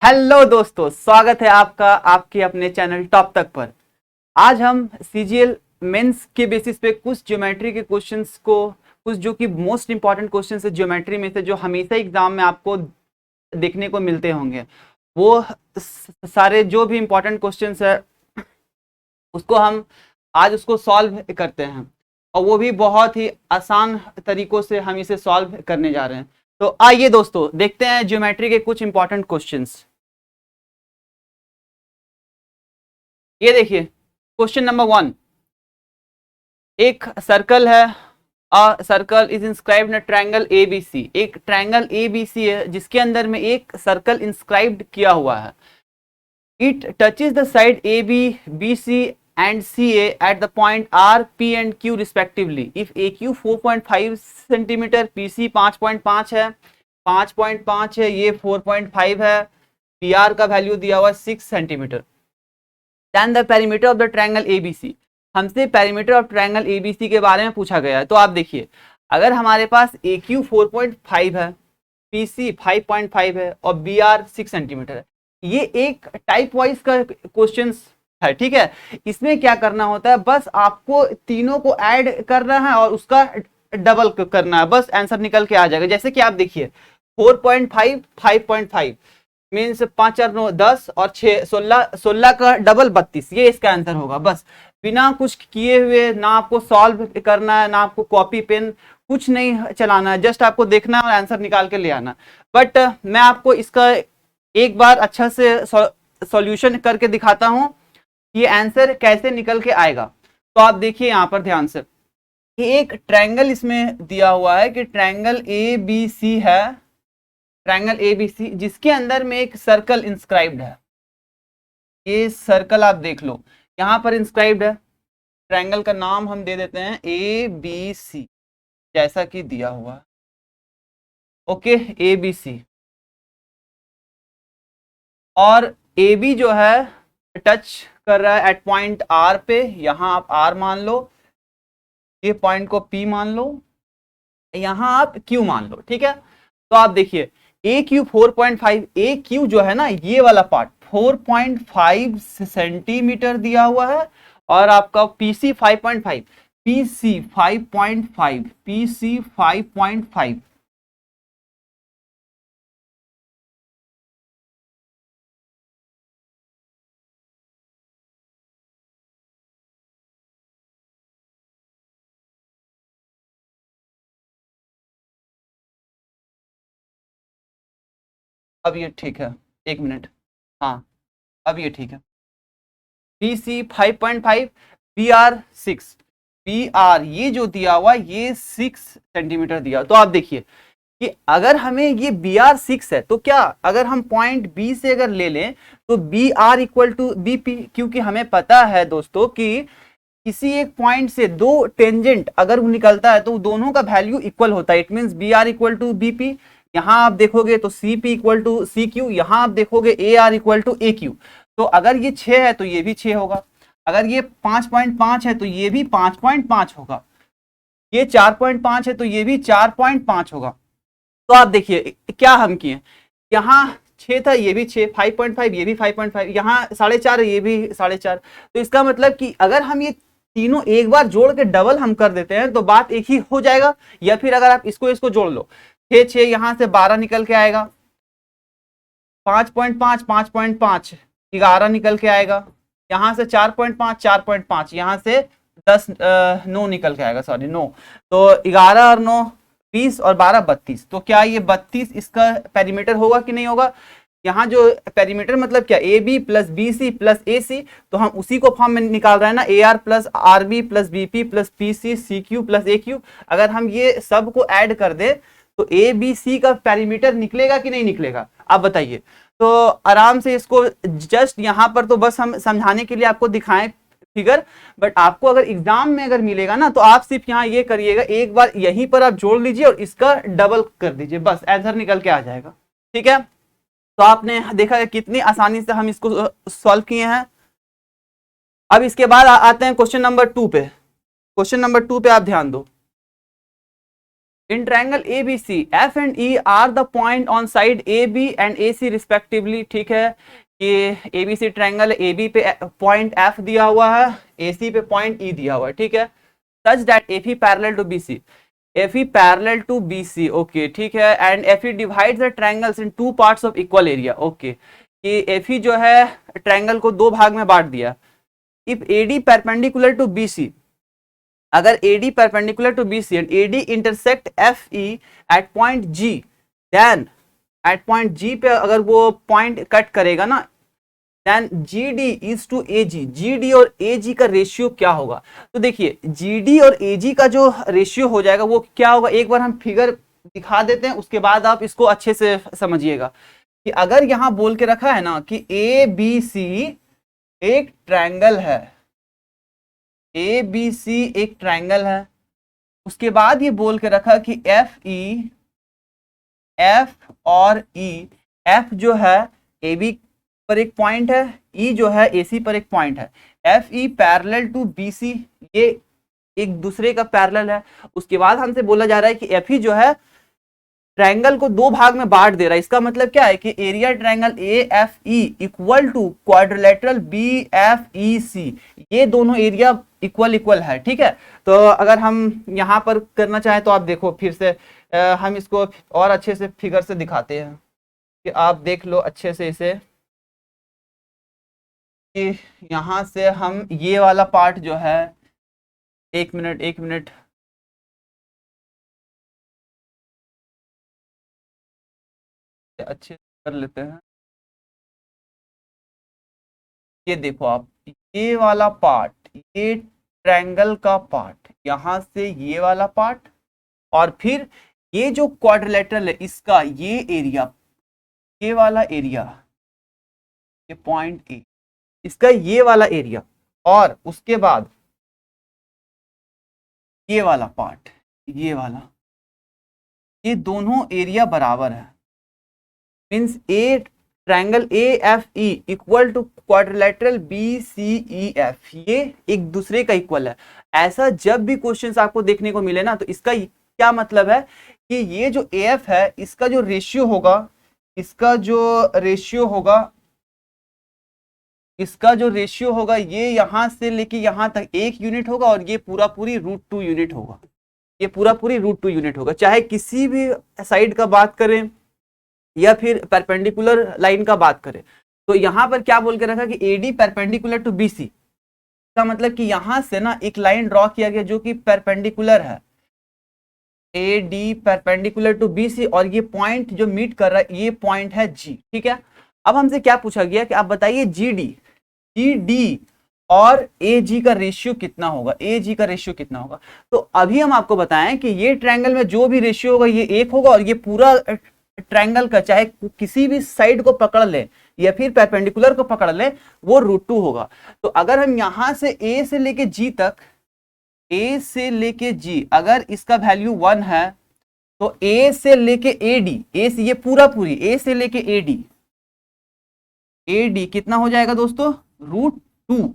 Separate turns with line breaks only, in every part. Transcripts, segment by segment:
Hello दोस्तों, स्वागत है आपका आपके अपने चैनल टॉप तक पर। आज हम सीजीएल मेंस के बेसिस पे कुछ ज्योमेट्री के क्वेश्चंस को, कुछ जो कि मोस्ट इंपॉर्टेंट क्वेश्चंस है ज्योमेट्री में से, जो हमेशा एग्जाम में आपको देखने को मिलते होंगे, वो सारे जो भी इंपॉर्टेंट क्वेश्चंस है उसको हम आज उसको सॉल्व करते हैं, और वो भी बहुत ही आसान तरीकों से हम इसे सॉल्व करने जा रहे हैं। तो आइए दोस्तों, देखते हैं ज्योमेट्री के कुछ इंपॉर्टेंट क्वेश्चंस। ये देखिए क्वेश्चन नंबर 1। एक सर्कल है, a circle is inscribed in triangle ABC. एक ट्रायंगल एबीसी है जिसके अंदर में एक सर्कल इंस्क्राइब्ड किया हुआ है। It touches the side A B, B C and C A at the point R P and Q respectively. If A Q 4.5 centimetre, P C 5.5 है, 5.5 है, ये 4.5 है, पी आर का वैल्यू दिया हुआ है 6 centimetre. Then the perimeter of the triangle ABC. हमसे perimeter of triangle ABC के बारे में पूछा गया है। तो आप देखिए, अगर हमारे पास ए क्यू 4.5 है, पी सी 5.5 है और बी आर 6 सेंटीमीटर है, ये एक टाइप वाइज का क्वेश्चन है, ठीक है। इसमें क्या करना होता है, बस आपको तीनों को ऐड करना है और उसका डबल करना है, बस आंसर निकल के आ जाएगा। जैसे कि आप देखिए 4.5 5.5 मीन्स 5 और 9 10 और 6 16, 16 का डबल 32, ये इसका आंसर होगा। बस बिना कुछ किए हुए, ना आपको सॉल्व करना है, ना आपको कॉपी पेन कुछ नहीं चलाना है, जस्ट आपको देखना है और आंसर निकाल के ले आना। बट मैं आपको इसका एक बार अच्छा से सॉल्यूशन करके दिखाता हूं, ये आंसर कैसे निकल के आएगा। तो आप देखिए यहाँ पर ध्यान से कि एक ट्रायंगल इसमें दिया हुआ है कि ट्रायंगल ए बी सी है, ट्रायंगल एबीसी जिसके अंदर में एक सर्कल इंस्क्राइब्ड है। ये सर्कल आप देख लो, यहां पर इंस्क्राइब्ड है। ट्रायंगल का नाम हम दे देते हैं ए बी सी, जैसा कि दिया हुआ। Okay, A B C. और ए बी जो है टच कर रहा है एट पॉइंट आर पे, यहां आप आर मान लो, ये पॉइंट को पी मान लो, यहां आप क्यू मान लो, ठीक है। तो आप देखिए ए क्यू 4.5, ए क्यू जो है ना, ये वाला पार्ट 4.5 सेंटीमीटर दिया हुआ है, और आपका पीसी 5.5, पीसी 5.5, पीसी 5.5। अब ये ठीक है, एक मिनट, हाँ अब ये ठीक है। PC 5.5, P R 6, P R ये जो दिया हुआ ये 6 सेंटीमीटर दिया। तो आप देखिए कि अगर हमें ये बी आर 6 है, तो क्या अगर हम पॉइंट बी से अगर ले लें तो B R equal to B P, क्योंकि हमें पता है दोस्तों कि किसी एक पॉइंट से दो टेंजेंट अगर निकलता है तो दोनों का वैल्यू इक्वल होता है। It means B R equal to B P, यहां आप देखोगे तो C P equal to C Q, यहां आप देखोगे A R equal to A Q. तो अगर ये 6 है तो ये भी 6 होगा, अगर ये 5.5 है तो ये भी 5.5 होगा, ये 4.5 है तो ये भी 4.5 होगा। तो आप देखिए क्या हम किए, यहाँ 6 था, ये भी 6, 5.5 ये भी 5.5, यहाँ 4.5 है, ये भी 4.5। तो इसका मतलब कि अगर हम ये तीनों एक बार जोड़ के डबल हम कर देते हैं तो बात एक ही हो जाएगा। या फिर अगर आप इसको इसको जोड़ लो, 6 6 यहाँ से 12 निकल के आएगा, 5.5 5.5 11 निकल के आएगा, यहाँ से 4.5 4.5, यहाँ से 10 9 निकल के आएगा, सॉरी 9। तो 11 और 9 20 और 12 32। तो क्या ये 32 इसका पेरीमीटर होगा कि नहीं होगा। यहाँ जो पेरीमीटर मतलब क्या, A B plus B C plus A C, तो हम उसी को फॉर्म में निकाल रहे हैं ना, A R plus R B plus B P plus P C C Q plus A Q. अगर हम ये सब को ऐड कर दे तो ए बी सी का पेरीमीटर निकलेगा कि नहीं निकलेगा, आप बताइए। तो आराम से इसको जस्ट यहाँ पर तो बस हम समझाने के लिए आपको दिखाएं फिगर, बट आपको अगर एग्जाम में अगर मिलेगा ना तो आप सिर्फ यहाँ ये करिएगा, एक बार यहीं पर आप जोड़ लीजिए और इसका डबल कर दीजिए, बस आंसर निकल के आ जाएगा, ठीक है। तो आपने देखा है कितनी आसानी से हम इसको सॉल्व किए हैं। अब इसके बाद आते हैं क्वेश्चन नंबर 2 पे। क्वेश्चन नंबर 2 पे आप ध्यान दो। In triangle ABC, F and E are the point on side AB and AC respectively. ठीक है कि ABC ट्रायंगल AB पे पॉइंट F दिया हुआ है, AC पे पॉइंट E दिया हुआ है, ठीक है. Such that FE parallel to BC. FE parallel to BC, okay, ठीक है. And FE divides the triangles in two parts of equal area, okay. कि FE जो है ट्रायंगल को दो भाग में बांट दिया. If AD perpendicular to BC, अगर AD perpendicular to BC and AD intersect FE at point G, then at point G पे अगर वो पॉइंट कट करेगा ना, then GD is to AG, GD और AG का रेशियो क्या होगा. तो देखिए GD और AG का जो रेशियो हो जाएगा वो क्या होगा, एक बार हम फिगर दिखा देते हैं, उसके बाद आप इसको अच्छे से समझिएगा. कि अगर यहां बोल के रखा है ना कि ABC एक ट्रायंगल है, ABC एक ट्रायंगल है, उसके बाद ये बोल के रखा कि FE, F और E, F जो है AB पर एक पॉइंट है, E जो है AC पर एक पॉइंट है, FE पैरेलल टू BC, ये एक दूसरे का पैरेलल है. उसके बाद हमसे बोला जा रहा है कि FE जो है ट्रायंगल को दो भाग में बांट दे रहा है. इसका मतलब क्या है कि area triangle AFE equal to quadrilateral BFEC, ये दोनों एरिया इक्वल है, ठीक है. तो अगर हम यहां पर करना चाहें तो आप देखो फिर से हम इसको और अच्छे से फिगर से दिखाते हैं कि आप देख लो अच्छे से इसे, कि यहां से हम ये वाला पार्ट जो है, एक मिनट अच्छे कर लेते हैं. ये देखो आप, ये वाला पार्ट, ये ट्रायंगल का पार्ट, यहां से ये वाला पार्ट, और फिर ये जो क्वाड्रिलेटरल है इसका ये एरिया, ये वाला एरिया, ये पॉइंट ए, इसका ये वाला एरिया, और उसके बाद ये वाला पार्ट, ये वाला, ये दोनों एरिया बराबर है. Means a triangle AFE equal to quadrilateral BCEF, ये एक दूसरे का इक्वल है. ऐसा जब भी क्वेश्चंस आपको देखने को मिले ना, तो इसका क्या मतलब है कि ये जो AF है इसका जो रेशियो होगा, इसका जो रेशियो होगा, ये यहां से लेके यहां तक 1 यूनिट होगा, और ये पूरा पूरी √2 यूनिट होगा. ये पूरा पूरी √2 यूनिट होगा, चाहे किसी भी साइड का बात करें या फिर परपेंडिकुलर लाइन का बात करें. तो यहां पर क्या बोल के रखा कि AD परपेंडिकुलर टू BC, का मतलब कि यहां से ना एक लाइन ड्रॉ किया गया जो कि परपेंडिकुलर है, AD परपेंडिकुलर टू BC, और ये पॉइंट जो मीट कर रहा है ये पॉइंट है G, ठीक है. अब हमसे क्या पूछा गया कि आप बताइए GD और AG का रेशियो कितना होगा, AG का रेशियो कितना होगा. तो अभी हम आपको बताएं कि ये ट्रायंगल में जो भी रेशियो होगा ये 1 होगा, और ये पूरा ट्रायंगल का चाहे किसी भी साइड को पकड़ ले या फिर परपेंडिकुलर को पकड़ ले, वो √2 होगा. तो अगर हम यहां से A से लेके G तक, A से लेके G, अगर इसका वैल्यू 1 है तो A से लेके AD, A से ये पूरा पूरी A से लेके AD कितना हो जाएगा दोस्तों, √2.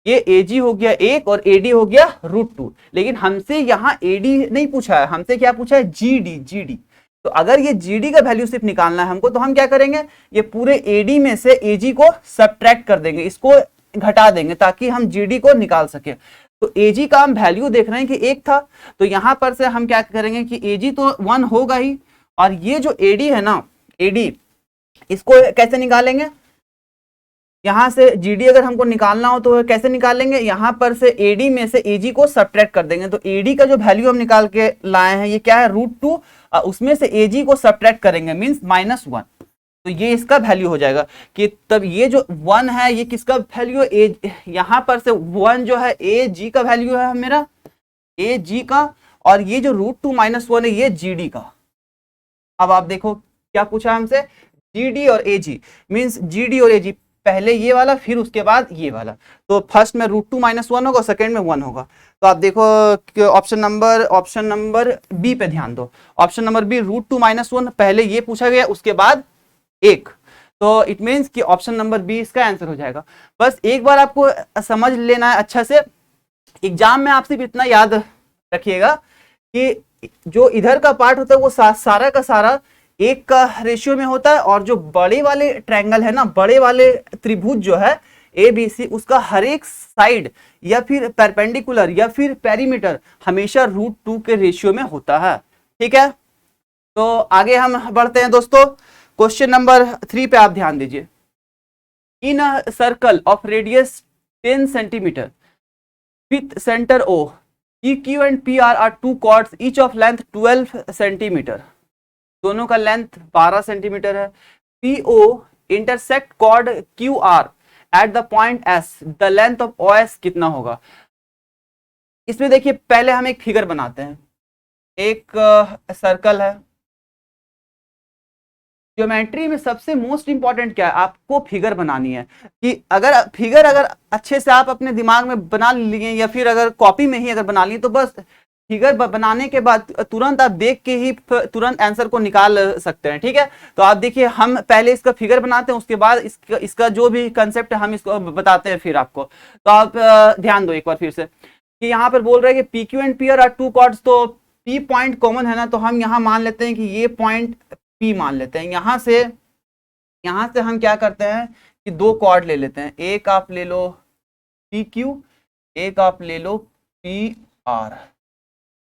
ये AG हो गया 1 और AD हो गया √2. लेकिन हमसे यहाँ AD नहीं पूछा है, हमसे क्या पूछा है, GD. तो अगर ये GD का वैल्यू सिर्फ निकालना है हमको, तो हम क्या करेंगे, ये पूरे AD में से AG को सब्ट्रैक्ट कर देंगे, इसको घटा देंगे ताकि हम GD को निकाल सके. तो AG का हम वैल्यू देख रहे हैं कि 1 था, तो यहां पर से हम क्या करेंगे कि AG तो 1 होगा ही, और ये जो AD है ना, AD, इसको कैसे निकालेंगे, यहां से GD अगर हमको निकालना हो तो कैसे निकालेंगे, यहां पर से AD में से AG को सब्ट्रैक्ट कर देंगे. तो AD का जो वैल्यू हम निकाल के लाए हैं ये क्या है, √2, उसमें से AG को सब्ट्रैक्ट करेंगे, मींस -1. तो ये इसका वैल्यू हो जाएगा कि तब ये जो 1 है ये किसका वैल्यू है, यहां पर से 1 जो है AG का वैल्यू है मेरा, AG का, और ये जो √2 - 1 है ये GD का. अब आप देखो क्या पूछा हमसे, GD और AG, मींस GD और AG, पहले ये वाला फिर उसके बाद ये वाला. तो फर्स्ट में √2 - 1 होगा, सेकंड में 1 होगा. तो आप देखो ऑप्शन नंबर बी पे ध्यान दो. ऑप्शन नंबर बी, √2 - 1, पहले ये पूछा गया उसके बाद 1. तो इट मीन्स कि ऑप्शन नंबर बी इसका आंसर हो जाएगा. बस एक बार आपको समझ लेना है अच्छा से. एग्जाम में आप सिर्फ इतना याद रखिएगा कि जो इधर का पार्ट होता है वो सारा का सारा एक का रेशियो में होता है, और जो बड़े वाले ट्रायंगल है ना, बड़े वाले त्रिभुज जो है ABC, उसका हर एक साइड या फिर परपेंडिकुलर या फिर पेरीमीटर हमेशा √2 के रेशियो में होता है। ठीक है, तो आगे हम बढ़ते हैं दोस्तों। क्वेश्चन नंबर 3 पे आप ध्यान दीजिए। In a circle of radius 10 centimetre with centre O, EQ and PR are two chords each of length 12 centimetre. दोनों का लेंथ 12 सेंटीमीटर है। PO intersect chord QR at the point S, the length of OS कितना होगा? इसमें देखिए, पहले हम एक फिगर बनाते हैं। एक सर्कल है। ज्योमेट्री में सबसे मोस्ट इंपॉर्टेंट क्या है? आपको फिगर बनानी है। कि अगर फिगर अगर अच्छे से आप अपने दिमाग में बना लिए, या फिर अगर कॉपी में ही अगर बना लिए, तो बस फिगर बनाने के बाद तुरंत आप देख के ही तुरंत आंसर को निकाल सकते हैं। ठीक है, तो आप देखिए, हम पहले इसका फिगर बनाते हैं, उसके बाद इसका जो भी कंसेप्ट है हम इसको बताते हैं फिर आपको। तो आप ध्यान दो एक बार फिर से कि यहाँ पर बोल रहे हैं कि PQ and PR are two chords, तो P पॉइंट कॉमन है ना, तो हम यहाँ मान लेते हैं कि ये पॉइंट P मान लेते हैं। यहाँ से हम क्या करते हैं कि दो कॉर्ड ले लेते हैं। एक आप ले लो PQ, एक आप ले लो PR।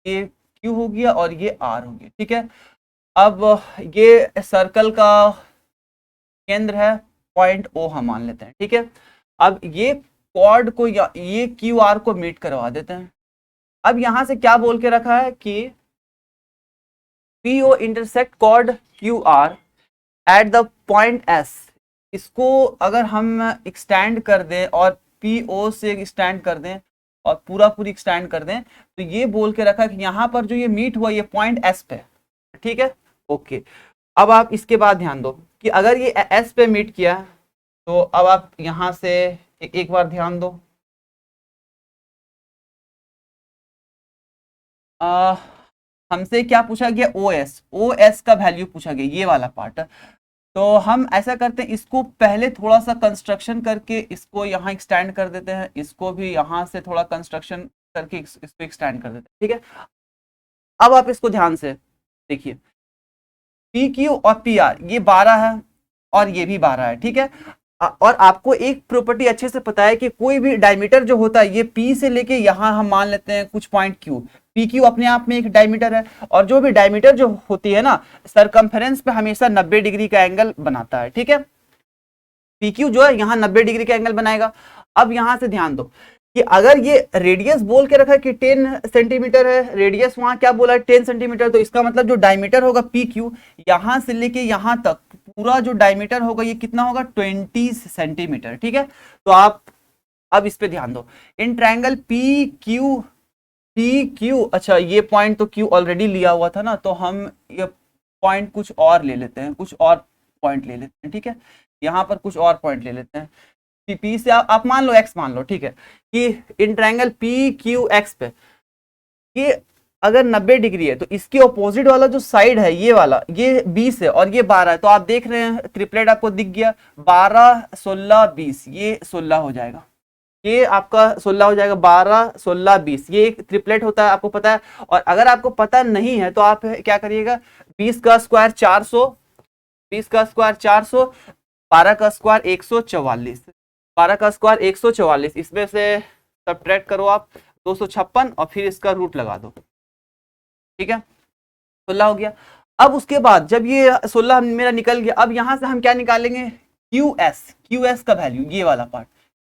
ये Q हो गया और ये R हो गया। ठीक है, अब ये सर्कल का केंद्र है, पॉइंट O हम मान लेते हैं। ठीक है, अब ये कॉर्ड को या ये QR को मीट करवा देते हैं। अब यहां से क्या बोल के रखा है कि PO intersect chord QR at the point S। इसको अगर हम एक्सटेंड कर दें और PO से एक्सटेंड कर दें और पूरी एक्सटेंड कर दें, तो ये बोल के रखा कि यहाँ पर जो ये मीट हुआ ये पॉइंट S पे। ठीक है, ओके। अब आप इसके बाद ध्यान दो कि अगर ये S पे मीट किया, तो अब आप यहाँ से एक बार ध्यान दो। हमसे क्या पूछा गया? OS का वैल्यू पूछा गया, ये वाला पार्ट। तो हम ऐसा करते हैं, इसको पहले थोड़ा सा कंस्ट्रक्शन करके इसको यहाँ एक्सटेंड कर देते हैं, इसको भी यहाँ से थोड़ा कंस्ट्रक्शन करके इसको एक्सटेंड कर देते हैं। ठीक है, अब आप इसको ध्यान से देखिए, PQ और PR ये 12 है और ये भी 12 है। ठीक है, और आपको एक प्रॉपर्टी अच्छे से पता है कि कोई भी डायमीटर जो होता है, ये P से लेके यहाँ हम मान लेते हैं कुछ पॉइंट Q। PQ अपने आप में एक डायमीटर है, और जो भी डायमीटर जो होती है ना, सरकमफेरेंस पे हमेशा 90 डिग्री का एंगल बनाता है। ठीक है, PQ जो है यहाँ 90 डिग्री का एंगल बनाएगा। अब यहाँ से ध्यान दो कि अगर ये रेडियस बोल के रखा है कि 10 सेंटीमीटर है, रेडियस वहां क्या बोला है 10 सेंटीमीटर, तो इसका मतलब जो डायमीटर होगा PQ यहां से लेके यहां तक पूरा जो डायमीटर होगा ये कितना होगा? 20 सेंटीमीटर। ठीक है, तो आप अब इस पे ध्यान दो। इन ट्रायंगल PQ, अच्छा ये पॉइंट तो Q ऑलरेडी लिया हुआ था ना, तो हम ये पॉइंट कुछ और ले लेते हैं, कुछ और पॉइंट ले लेते हैं। ठीक है, यहाँ पर कुछ और पॉइंट ले लेते हैं। P से आप मान लो X मान लो। ठीक है, कि इन ट्रायंगल PQX पे ये अगर 90 डिग्री है, तो इसके ऑपोजिट वाला जो साइड है ये वाला, ये 20 है और ये 12 है। तो आप देख रहे हैं ट्रिपलेट आपको दिख गया, 12 16 20, ये 16 हो जाएगा। ये आपका 16 हो जाएगा, 12 16 20, ये एक ट्रिपलेट होता है, आपको पता है। और अगर आपको पता नहीं है तो आप क्या करिएगा, 20 का स्क्वायर 400, 20 का स्क्वायर 400, 12 का स्क्वायर 144, 12 का स्क्वायर 144, इसमें से सब्ट्रैक्ट करो आप 256 और फिर इसका रूट लगा दो। ठीक है, 16 हो गया। अब उसके बाद जब ये 16 मेरा निकल गया, अब यहां से हम क्या निकालेंगे? QS का वैल्यू, ये वाला पार्ट,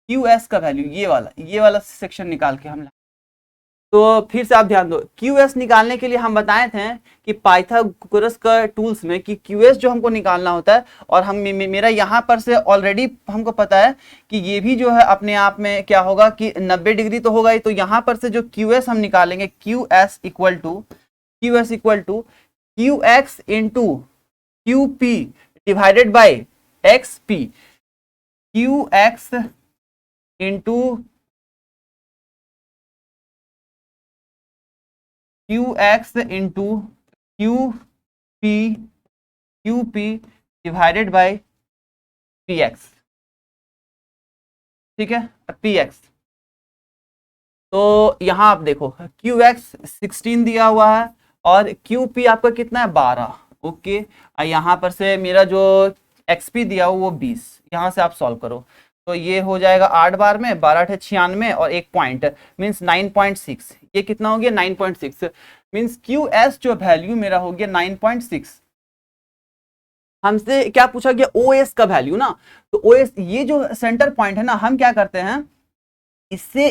QS का वैल्यू ये वाला सेक्शन निकाल के हम, तो फिर से आप ध्यान दो। QS निकालने के लिए हम बताए थे कि पाइथागोरस का टूल्स में कि QS जो हमको निकालना होता है, और हम मेरा यहाँ पर से ऑलरेडी हमको पता है कि ये भी जो है अपने आप में क्या होगा कि 90 डिग्री तो होगा ही। तो यहाँ पर से जो QS हम निकालेंगे, QS equal to QX into QP divided by XP, QX into QX into QP divided by PX। ठीक है, PX। तो यहां आप देखो QX 16 दिया हुआ है और क्यू पी आपका कितना है 12। ओके, यहाँ पर से मेरा जो एक्सपी दिया हो वो 20, यहाँ से आप सॉल्व करो तो ये हो जाएगा 8 बार में 12 96 और 1 पॉइंट मीन्स 9.6। ये कितना हो गया 9.6 मीन्स क्यू एस जो वैल्यू मेरा हो गया 9.6। हमसे क्या पूछा गया ओ एस का वैल्यू ना, तो ओ एस ये जो सेंटर पॉइंट है ना, हम क्या करते हैं इससे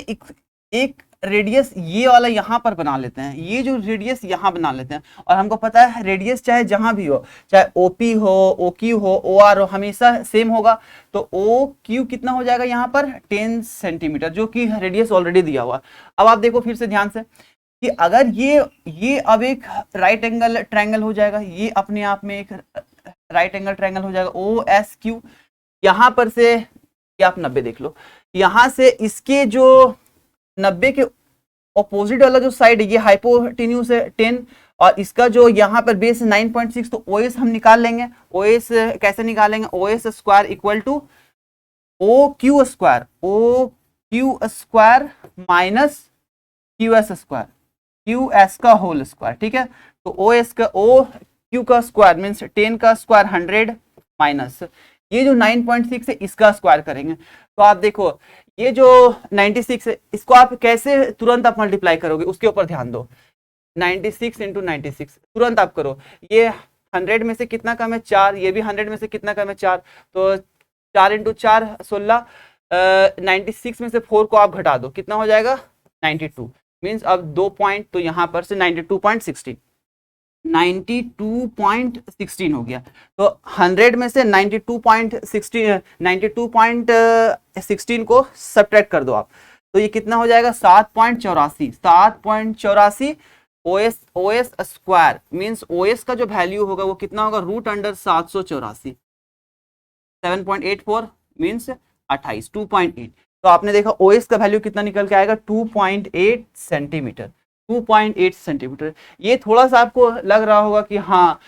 एक रेडियस ये वाला यहाँ पर बना लेते हैं, ये जो रेडियस यहाँ बना लेते हैं। और हमको पता है रेडियस चाहे जहां भी हो, चाहे ओपी हो, ओ क्यू हो, ओ आर हो, हमेशा सेम होगा। तो ओ क्यू कितना हो जाएगा यहाँ पर 10 सेंटीमीटर, जो कि रेडियस ऑलरेडी दिया हुआ। अब आप देखो फिर से ध्यान से कि अगर ये अब एक राइट एंगल ट्रायंगल हो जाएगा, ये अपने आप में एक राइट एंगल ट्रायंगल हो जाएगा ओ एस क्यू। यहाँ पर से ये आप 90 देख लो, यहाँ से इसके जो 90 के ऑपोजिट वाला जो साइड है ये हाइपोटेन्यूज है 10, और इसका जो यहाँ पर बेस है 9.6, तो ओएस हम निकाल लेंगे। ओएस कैसे निकालेंगे, OS square equal to O Q square minus Q S square, Q S का होल स्क्वायर। ठीक है, तो ओ एस का ओ क्यू का स्क्वायर मीन्स 10 का स्क्वायर 100 माइनस ये जो 9.6 है इसका स्क्वायर करेंगे। तो आप देखो ये जो 96 है इसको आप कैसे तुरंत आप मल्टीप्लाई करोगे उसके ऊपर ध्यान दो। 96 इंटू 96 तुरंत आप करो, ये 100 में से कितना कम है 4, ये भी 100 में से कितना कम है 4, तो 4 इंटू 4 16, 96 में से 4 को आप घटा दो कितना हो जाएगा 92 मीन्स अब 2 पॉइंट, तो यहाँ पर से 92.16 हो गया। तो 100 में से 92.16 को सब्ट्रैक्ट कर दो आप, तो ये कितना हो जाएगा 7.84 ओएस स्क्वायर मींस ओएस का जो वैल्यू होगा वो कितना होगा √784 7.84 मींस 28 2.8। तो आपने देखा ओएस का वैल्यू कितना निकल के आएगा 2.8 सेंटीमीटर 2.8 सेंटीमीटर। ये थोड़ा सा आपको लग रहा होगा कि हाँ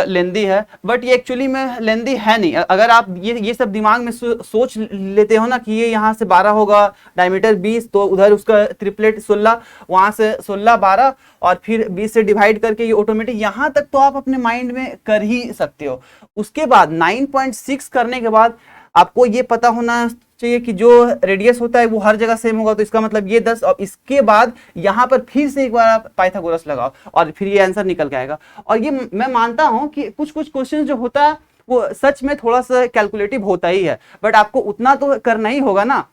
लेंदी है, बट ये एक्चुअली में लेंदी है नहीं। अगर आप ये सब दिमाग में सोच लेते हो ना कि ये यहाँ से 12 होगा, डायमीटर 20, तो उधर उसका ट्रिपलेट 16, वहाँ से 16 12 और फिर 20 से डिवाइड करके ये ऑटोमेटिक, यहाँ तक तो आप अपने माइंड में कर ही सकते हो। उसके बाद 9.6 करने के बाद आपको ये पता होना चाहिए कि जो रेडियस होता है वो हर जगह सेम होगा, तो इसका मतलब ये 10, और इसके बाद यहाँ पर फिर से एक बार आप पाइथागोरस लगाओ और फिर ये आंसर निकल के आएगा। और ये मैं मानता हूँ कि कुछ क्वेश्चन जो होता है वो सच में थोड़ा सा कैलकुलेटिव होता ही है, बट आपको उतना तो करना ही होगा ना।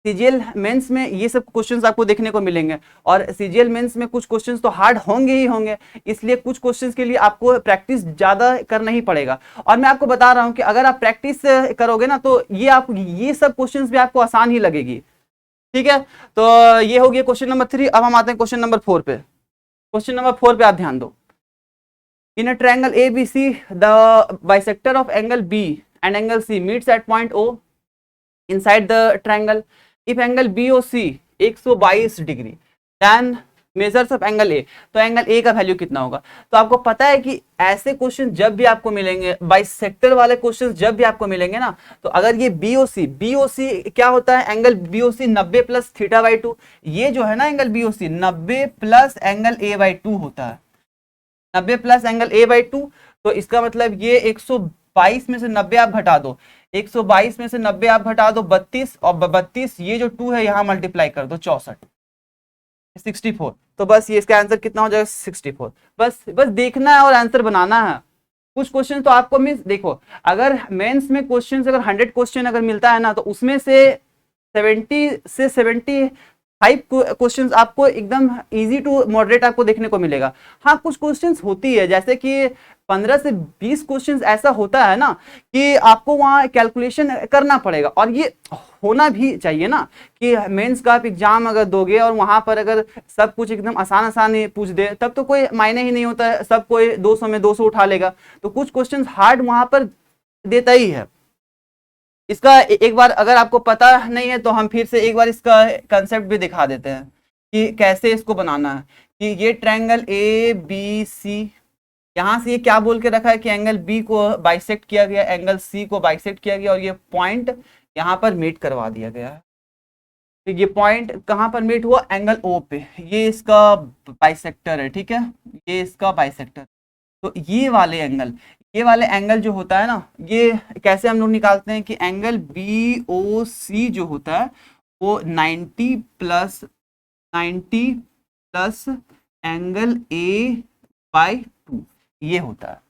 सीजीएल मेंस में ये सब क्वेश्चंस आपको देखने को मिलेंगे, और सीजीएल मेंस में कुछ क्वेश्चंस तो हार्ड होंगे ही होंगे, इसलिए कुछ क्वेश्चंस के लिए आपको प्रैक्टिस ज़्यादा करना ही पड़ेगा। और मैं आपको बता रहा हूं कि अगर आप प्रैक्टिस करोगे ना तो ये सब क्वेश्चंस भी आपको आसान ही लगेगी। ठीक है, तो ये हो गया क्वेश्चन नंबर 3। अब हम आते हैं क्वेश्चन नंबर 4 पे। क्वेश्चन नंबर 4 पे आप ध्यान दो। In a triangle ABC the bisector of angle B and angle C meets at point O inside the triangle. If angle BOC 122 degree then measures of angle A, तो angle A का value कितना होगा। तो आपको पता है कि ऐसे क्वेश्चन जब भी आपको मिलेंगे, बाइसेक्टर वाले क्वेश्चन जब भी आपको मिलेंगे ना, तो अगर ये BOC क्या होता है, एंगल BOC 90 प्लस θ/2, ये जो है ना angle BOC 90 plus angle A/2 होता है, 90 प्लस एंगल A/2। तो इसका मतलब ये 122 में से 90 आप घटा दो, 122 में से 90 आप घटा दो 32, और 32 ये जो 2 है यहाँ मल्टीप्लाई कर दो 64 64। तो बस ये इसका आंसर कितना हो जाएगा 64। बस देखना है और आंसर बनाना है। कुछ क्वेश्चन तो आपको मींस देखो, अगर मेंस में क्वेश्चन अगर 100 क्वेश्चन अगर मिलता है ना, तो उसमें से 70 से 75 क्वेश्चंस आपको एकदम इजी टू मॉडरेट आपको देखने को मिलेगा। हाँ कुछ क्वेश्चंस होती है जैसे कि 15 से 20 क्वेश्चंस ऐसा होता है ना कि आपको वहाँ कैलकुलेशन करना पड़ेगा, और ये होना भी चाहिए ना कि मेंस का आप एग्जाम अगर दोगे और वहाँ पर अगर सब कुछ एकदम आसान पूछ दे तब तो कोई मायने ही नहीं होता है, सब कोई 200 में 200 उठा लेगा। तो कुछ क्वेश्चंस हार्ड वहाँ पर देता ही है। इसका एक बार अगर आपको पता नहीं है तो हम फिर से एक बार इसका कंसेप्ट भी दिखा देते हैं कि कैसे इसको बनाना है। कि ये ट्रायंगल ABC, यहाँ से ये क्या बोल के रखा है कि एंगल B को बाइसेक्ट किया गया, एंगल C को बाइसेक्ट किया गया, और ये पॉइंट यहाँ पर मीट करवा दिया गया है। तो ये पॉइंट कहाँ पर मीट हुआ, एंगल ओ पे, ये इसका बाइसेक्टर है, ठीक है, ये इसका बाइसेक्टर। तो ये वाले एंगल जो होता है ना, ये कैसे हम लोग निकालते हैं कि एंगल बी ओ सी जो होता है वो 90 प्लस एंगल ए बाई 2 ये होता है।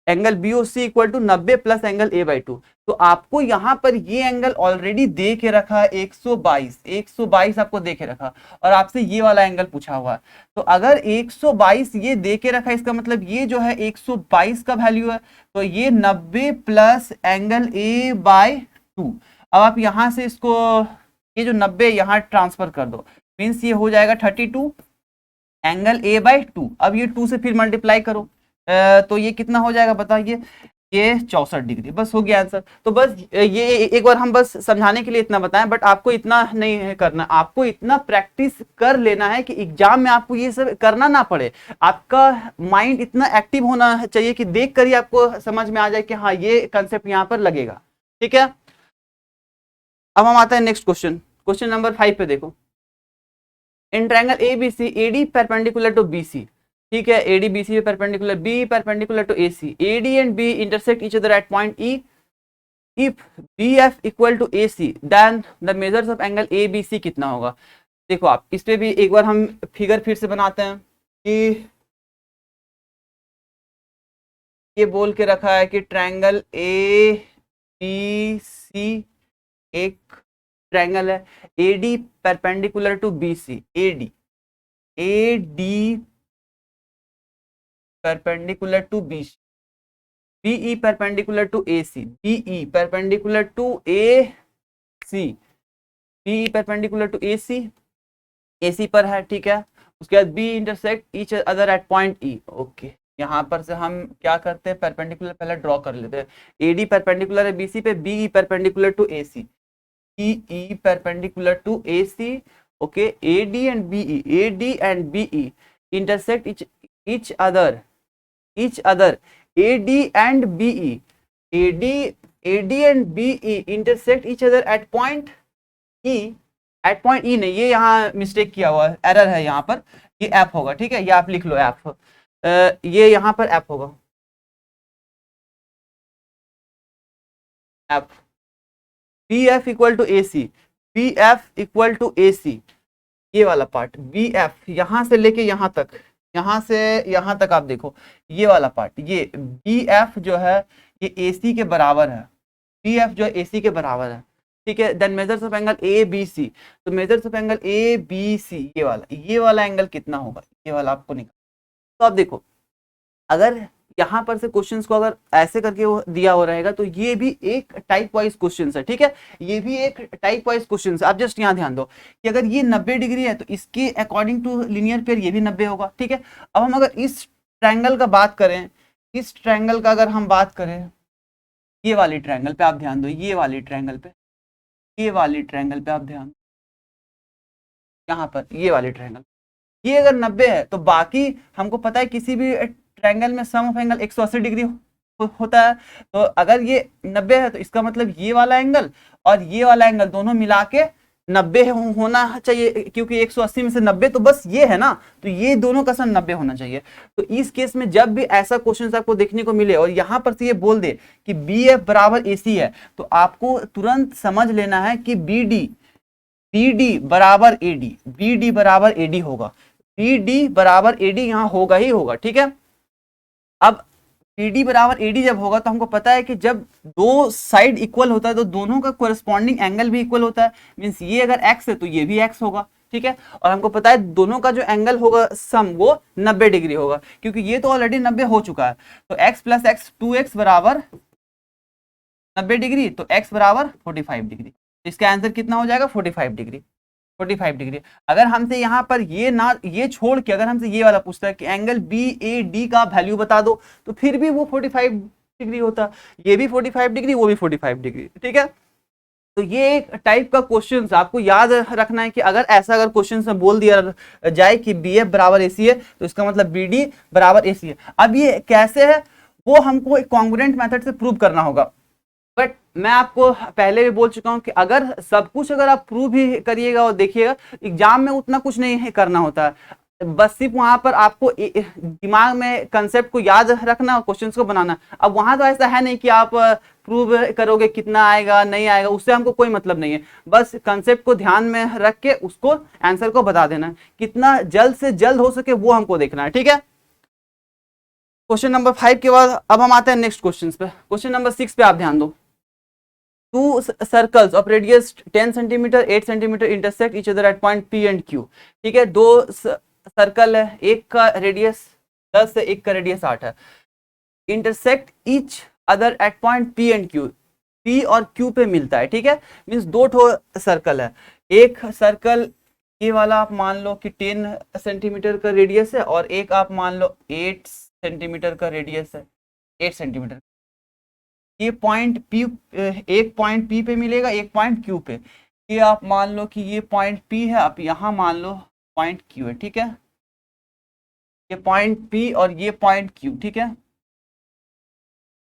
Angle B O C equal to 90 plus angle A by 2। तो आपको यहाँ पर ये एंगल ऑलरेडी दे के रखा है 122 आपको दे के रखा, और आपसे ये वाला एंगल पूछा हुआ है। तो अगर 122 ये दे के रखा है, इसका मतलब ये जो है 122 का वैल्यू है, तो ये 90 प्लस एंगल ए बाई 2। अब आप यहाँ से इसको ये जो 90 यहाँ ट्रांसफर कर दो, मीन्स ये हो जाएगा 32 एंगल ए बाई 2। अब ये 2 से फिर मल्टीप्लाई करो, तो ये कितना हो जाएगा बताइए, ये 64 डिग्री। बस हो गया आंसर। तो बस ये एक बार हम बस समझाने के लिए इतना बताएं, बट आपको इतना नहीं है करना, आपको इतना प्रैक्टिस कर लेना है कि एग्जाम में आपको ये सब करना ना पड़े। आपका माइंड इतना एक्टिव होना चाहिए कि देख कर ही आपको समझ में आ जाए कि हाँ ये कंसेप्ट यहाँ पर लगेगा, ठीक है। अब हम आते हैं नेक्स्ट क्वेश्चन, क्वेश्चन नंबर 5 पे देखो। In triangle ABC AD perpendicular to BC, ठीक है, AD BC perpendicular, B perpendicular to AC, AD and B intersect each other at point E, if BF equal to AC then the measures of angle ABC कितना होगा। देखो आप इस पे भी एक बार हम फिगर फिर से बनाते हैं कि ये बोल के रखा है कि ट्रायंगल ABC एक ट्रायंगल है, AD perpendicular to BC, AD perpendicular to BC, BE perpendicular to AC, BE perpendicular to AC, BE perpendicular to AC, AC पर है, ठीक है। उसके बाद B intersect each other at point E, okay. यहाँ पर से हम क्या करते हैं, परपेंडिकुलर पहले ड्रॉ कर लेते हैं। AD परपेंडिकुलर है BC पे, BE perpendicular to AC, BE perpendicular to AC, okay. AD and BE intersect each other, AD and BE intersect each other at point E, at point E नहीं, ये यहाँ mistake किया हुआ है, error है यहाँ पर, ये F होगा, ठीक है, ये आप लिख लो F, ये यहाँ पर F होगा, F। BF equal to AC, BF equal to AC, ये वाला पार्ट BF यहाँ से लेके यहाँ तक, यहाँ से यहाँ तक आप देखो, ये वाला पार्ट, ये BF जो है ये AC के बराबर है, BF जो है AC के बराबर है, ठीक है। Then measures of angle ABC, तो मेजर्स ऑफ एंगल ABC ये वाला एंगल कितना होगा, ये वाला आपको निकाल। तो आप देखो, अगर यहाँ पर से क्वेश्चंस को अगर ऐसे करके वो दिया हो रहेगा, तो ये भी एक टाइप वाइज क्वेश्चंस है, ठीक है, ये भी एक टाइप वाइज क्वेश्चंस है। आप जस्ट यहाँ ध्यान दो कि अगर ये 90 डिग्री है तो इसके अकॉर्डिंग टू लीनियर पेयर ये भी 90 होगा, ठीक है। अब हम अगर इस ट्रायंगल का बात करें, इस ट्रायंगल का अगर हम बात करें, ये वाली ट्रायंगल पे आप ध्यान दो, ये वाली ट्रायंगल पे आप ध्यान, यहाँ पर ये वाली ट्रायंगल, ये अगर 90 है तो बाकी हमको पता है किसी भी ट्रायंगल में सम ऑफ एंगल 180 डिग्री होता है। तो अगर ये 90 है तो इसका मतलब ये वाला एंगल और ये वाला एंगल दोनों मिला के 90 होना चाहिए, क्योंकि 180 में से 90 तो बस ये है ना, तो ये दोनों का सम 90 होना चाहिए। तो इस केस में जब भी ऐसा क्वेश्चन आपको देखने को मिले और यहाँ पर से ये बोल दे कि BF बराबर AC है, तो आपको तुरंत समझ लेना है कि BD बराबर AD होगा, BD बराबर AD यहाँ होगा ही होगा, ठीक है। अब BD बराबर AD जब होगा तो हमको पता है कि जब दो साइड इक्वल होता है तो दोनों का कोरस्पॉन्डिंग एंगल भी इक्वल होता है, मींस ये अगर x है तो ये भी x होगा, ठीक है। और हमको पता है दोनों का जो एंगल होगा सम वो 90 डिग्री होगा, क्योंकि ये तो ऑलरेडी 90 हो चुका है। तो x प्लस x 2x बराबर 90 डिग्री, तो x बराबर 45 डिग्री। इसका आंसर कितना हो जाएगा, 45 डिग्री। अगर हमसे यहाँ पर ये छोड़ के अगर हमसे ये वाला पूछता है कि एंगल BAD का वैल्यू बता दो, तो फिर भी वो 45 डिग्री होता, ये भी 45 डिग्री, वो भी 45 डिग्री, ठीक है। तो ये एक टाइप का क्वेश्चन आपको याद रखना है कि अगर क्वेश्चन में बोल दिया जाए कि BF बराबर AC है तो इसका मतलब BD बराबर AC है। अब ये कैसे है वो हमको एक कॉन्ग्रुएंट मेथड से प्रूव करना होगा। बट मैं आपको पहले भी बोल चुका हूं कि अगर सब कुछ अगर आप प्रूव भी करिएगा और देखिएगा, एग्जाम में उतना कुछ नहीं है करना होता है, बस सिर्फ वहां पर आपको दिमाग में कंसेप्ट को याद रखना और क्वेश्चंस को बनाना। अब वहां तो ऐसा है नहीं कि आप प्रूव करोगे कितना आएगा नहीं आएगा, उससे हमको कोई मतलब नहीं है, बस कंसेप्ट को ध्यान में रख के उसको आंसर को बता देना, कितना जल्द से जल्द हो सके वो हमको देखना है, ठीक है। क्वेश्चन नंबर 5 के बाद अब हम आते हैं नेक्स्ट क्वेश्चन पे। क्वेश्चन नंबर 6 पे आप ध्यान दो। To circles of radius 10 centimetre 8 centimetre intersect each other at point P and Q। ठीक है, दो सर्कल है, एक का रेडियस 10 है, एक का रेडियस 8 है, intersect each other at point P and Q, P और Q पे मिलता है। ठीक है, मीन्स दो ठो सर्कल है, एक सर्कल ये वाला आप मान लो कि 10 सेंटीमीटर का रेडियस है और एक आप मान लो 8 सेंटीमीटर का रेडियस है, 8 सेंटीमीटर। ये पॉइंट P, एक पॉइंट P पे मिलेगा, एक पॉइंट Q पे। ये आप मान लो कि ये पॉइंट P है, आप यहाँ मान लो पॉइंट Q है। ठीक है, ये पॉइंट P और ये पॉइंट Q। ठीक है,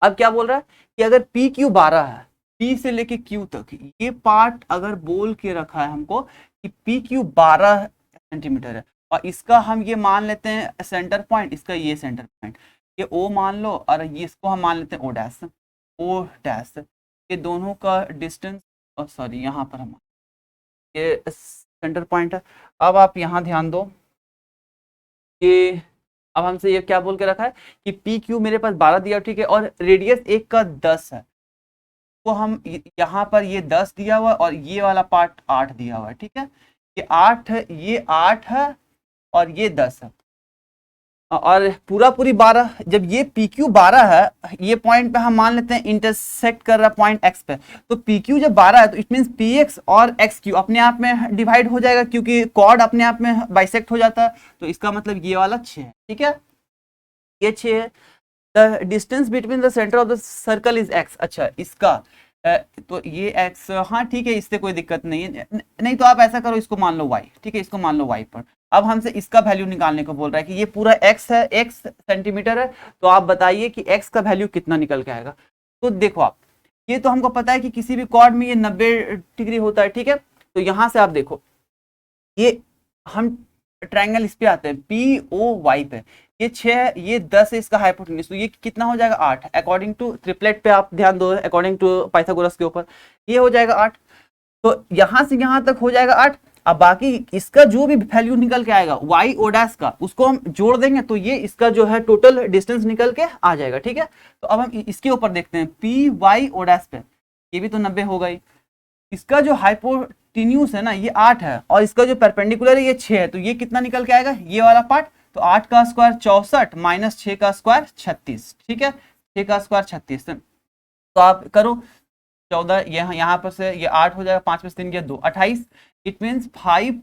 अब क्या बोल रहा है कि अगर PQ 12 है, P से लेके Q तक, ये पार्ट अगर बोल के रखा है हमको कि PQ 12 सेंटीमीटर है और इसका हम ये मान लेते हैं सेंटर पॉइंट, इसका ये सेंटर पॉइंट, ये O मान लो और ये इसको हम मान लेते हैं O डैश, ये दोनों का डिस्टेंस, और सॉरी यहाँ पर हम ये सेंटर पॉइंट है। अब आप यहाँ ध्यान दो कि अब हमसे ये क्या बोल के रखा है कि पी क्यू मेरे पास 12 दिया, ठीक है, और रेडियस एक का 10 है, तो हम यहाँ पर ये 10 दिया हुआ और ये वाला पार्ट 8 दिया हुआ है। ठीक है, ये 8 है, ये 8 है और ये 10 है, और पूरा पूरी 12। जब ये PQ 12 है, ये पॉइंट पे हम मान लेते हैं इंटरसेक्ट कर रहा है पॉइंट X पे, तो PQ जब 12 है तो इट मींस PX और XQ अपने आप में डिवाइड हो जाएगा, क्योंकि कॉर्ड अपने आप में बाइसेक्ट हो जाता है, तो इसका मतलब ये वाला 6 है। ठीक है, ये 6 है। The distance between the centre of the circle is X। अच्छा, इसका तो ये X, हाँ ठीक है, इससे कोई दिक्कत नहीं है। नहीं तो आप ऐसा करो, इसको मान लो Y। ठीक है, इसको मान लो Y पर। अब हमसे इसका वैल्यू निकालने को बोल रहा है कि ये पूरा X है, X सेंटीमीटर है, तो आप बताइए कि X का वैल्यू कितना निकल के आएगा। तो देखो आप, ये तो हमको पता है कि किसी भी कॉर्ड में ये 90 डिग्री होता है। ठीक है, तो यहाँ से आप देखो, ये हम ट्रायंगल इस पे आते हैं POY पे, ये 6 है, ये 10 है इसका हाइपोटेन्यूज, तो ये कितना हो जाएगा 8। अकॉर्डिंग टू ट्रिपलेट पे आप ध्यान दो, अकॉर्डिंग टू पाइथागोरस के ऊपर ये हो जाएगा 8, तो यहाँ से यहाँ तक हो जाएगा 8। अब बाकी इसका जो भी वैल्यू निकल के आएगा y o डैश का, उसको हम जोड़ देंगे तो ये इसका जो है टोटल डिस्टेंस निकल के आ जाएगा। ठीक है, तो अब हम इसके ऊपर देखते हैं PY o डैश पे, ये भी तो 90 होगा ही, इसका जो हाइपोटेन्यूज है ना ये 8 है और इसका जो परपेंडिकुलर है ये 6 है, तो ये कितना निकल के आएगा ये वाला पार्ट, तो 8 का स्क्वायर 64 माइनस 6 का स्क्वायर 36। ठीक है, 6 का स्क्वायर 36, तो आप करो 14, यहाँ पर से ये 8 हो जाएगा, 5 में से 3 गया 2, 28। इट मीन्स 5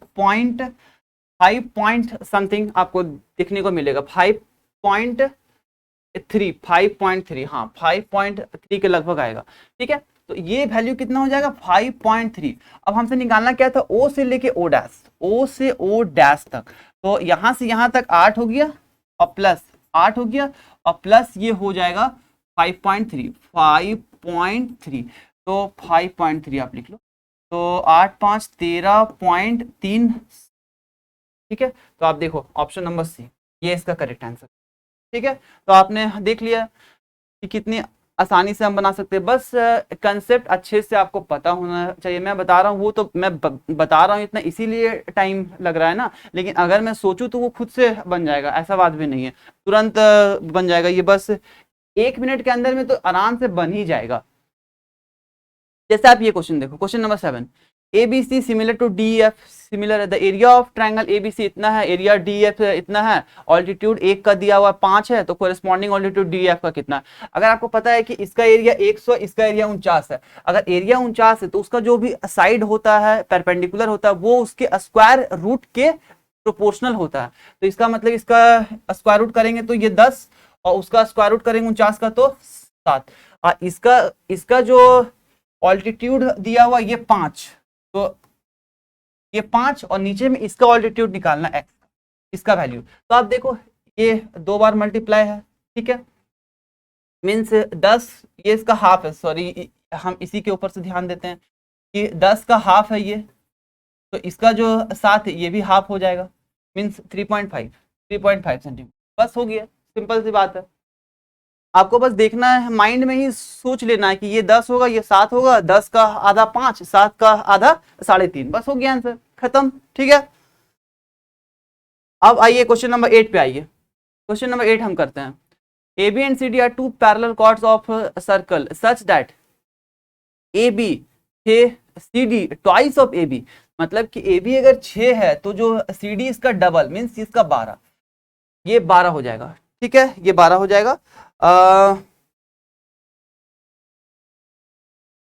पॉइंट समथिंग आपको दिखने को मिलेगा, 5.3, हाँ 5.3 के लगभग आएगा। ठीक है, तो ये वैल्यू कितना हो जाएगा 5.3। अब हमसे निकालना क्या था, O से लेके O डैश, O से O डैश तक, तो यहाँ से यहाँ तक 8 हो गया और प्लस 8 हो गया और प्लस ये हो जाएगा 5.3, तो 5.3 आप लिख लो, तो 8 5 13.3। ठीक है, तो आप देखो ऑप्शन नंबर सी, ये इसका करेक्ट आंसर। ठीक है, तो आपने देख लिया कि कितनी आसानी से हम बना सकते हैं, बस कंसेप्ट अच्छे से आपको पता होना चाहिए। मैं बता रहा हूँ वो तो मैं बता रहा हूँ इतना इसीलिए टाइम लग रहा है ना, लेकिन अगर मैं सोचूं तो वो खुद से बन जाएगा, ऐसा बात भी नहीं है, तुरंत बन जाएगा, ये बस 1 मिनट के अंदर में तो आराम से बन ही जाएगा। जैसे आप ये क्वेश्चन देखो, question number 7, ABC similar to DF, similar है, the area of triangle ABC इतना है, एरिया DF इतना है, ऑल्टीट्यूड 1 का दिया हुआ 5 है, तो कोरिस्पॉन्डिंग ऑल्टीट्यूड DF का कितना है। अगर आपको पता है कि इसका एरिया 100, इसका एरिया 49 है, अगर एरिया 49 है तो उसका जो भी साइड होता है परपेंडिकुलर होता है वो उसके स्क्वायर रूट के प्रोपोर्शनल होता है, तो इसका मतलब इसका स्क्वायर रूट करेंगे तो ये 10 और उसका स्क्वायर रूट करेंगे 49 का तो 7, और इसका जो ऑल्टीट्यूड दिया हुआ ये 5, तो ये 5 और नीचे में इसका ऑल्टीट्यूड निकालना x, इसका वैल्यू, तो आप देखो ये 2 बार मल्टीप्लाई है। ठीक है, मीन्स 10, ये इसका हाफ है, सॉरी हम इसी के ऊपर से ध्यान देते हैं कि 10 का हाफ है ये, तो इसका जो 7 है ये भी हाफ हो जाएगा, मीन्स 3.5 सेंटीमीटर। बस हो गया, सिंपल सी बात है। आपको बस देखना है, माइंड में ही सोच लेना है कि ये 10 होगा, ये 7 होगा, 10 का आधा 5, 7 का आधा 3.5, बस हो गया आंसर, खत्म। ठीक है, अब आइए क्वेश्चन नंबर 8 पे आइए। क्वेश्चन नंबर 8 हम करते हैं। AB and CD are two parallel chords of a circle such that AB 6, CD twice of AB, मतलब कि AB अगर 6 है तो जो CD इसका डबल मीन्स इसका 12, ये 12 हो जाएगा। ठीक है, ये 12 हो जाएगा।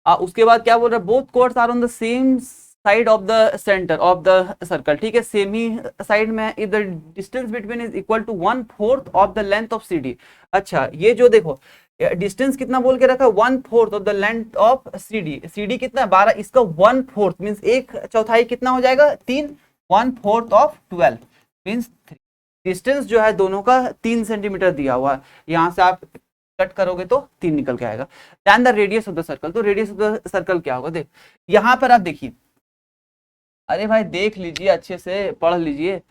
उसके बाद क्या बोल रहा है, both chords are on the same side of the centre of the circle. ठीक है, सेम ही साइड में, if the distance between is equal to 1/4 of the length of CD। अच्छा, ये जो देखो डिस्टेंस कितना बोल के रखा है, 1/4 of the length of CD। CD कितना है 12, इसका 1/4 मीन्स 1/4 कितना हो जाएगा 3, 1/4 ऑफ 12 मीन्स 3। डिस्टेंस जो है दोनों का 3 सेंटीमीटर दिया हुआ है, यहाँ से आप कट करोगे तो 3 निकल के आएगा। Then the radius of the circle, तो रेडियस ऑफ द सर्कल क्या होगा, देख यहाँ पर आप देखिए, अरे भाई देख लीजिए अच्छे से पढ़ लीजिए।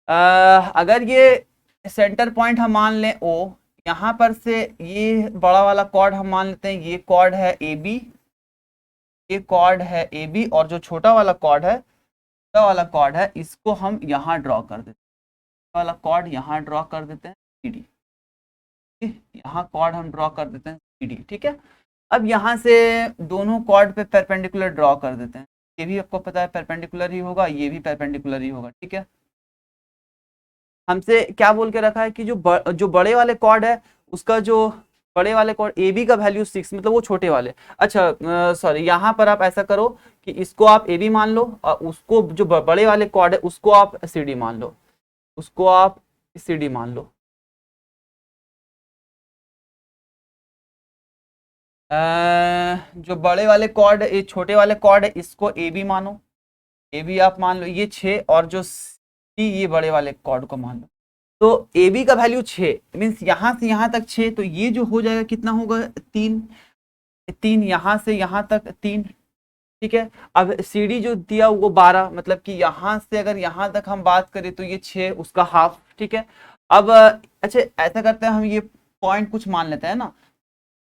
अगर ये सेंटर पॉइंट हम मान लें O, यहाँ पर से ये बड़ा वाला कॉर्ड हम मान लेते हैं, ये कॉर्ड है AB, ये कॉर्ड है AB, और जो छोटा वाला कॉर्ड है, छोटा वाला कॉर्ड है, इसको हम यहाँ ड्रॉ कर देते हैं, वाला कॉर्ड यहाँ ड्रॉ कर देते हैं CD, यहाँ कॉर्ड हम ड्रॉ कर देते हैं CD। ठीक है, अब यहाँ से दोनों कॉर्ड पे परपेंडिकुलर ड्रॉ कर देते हैं, ये भी आपको पता है परपेंडिकुलर ही होगा, ये भी परपेंडिकुलर ही होगा। ठीक है, हमसे क्या बोल के रखा है कि जो बड़े वाले कॉर्ड है उसका जो बड़े वाले कॉर्ड AB का वैल्यू 6, मतलब वो छोटे वाले। अच्छा सॉरी, यहाँ पर आप ऐसा करो कि इसको आप AB मान लो और उसको जो बड़े वाले कॉर्ड है उसको आप CD मान लो, उसको आप CD मान लो। जो बड़े वाले कॉर्ड है, ये छोटे वाले कॉर्ड है, इसको AB मानो, AB आप मान लो ये 6, और जो C ये बड़े वाले कॉर्ड को मान लो। तो AB का वैल्यू 6 मीन्स यहाँ से यहाँ तक 6, तो ये जो हो जाएगा कितना होगा 3, 3 यहाँ से यहाँ तक 3। ठीक है, अब CD जो दिया वो 12, मतलब कि यहाँ से अगर यहाँ तक हम बात करें तो ये 6 उसका हाफ। ठीक है, अब अच्छा ऐसा करते हैं, हम ये पॉइंट कुछ मान लेते हैं ना,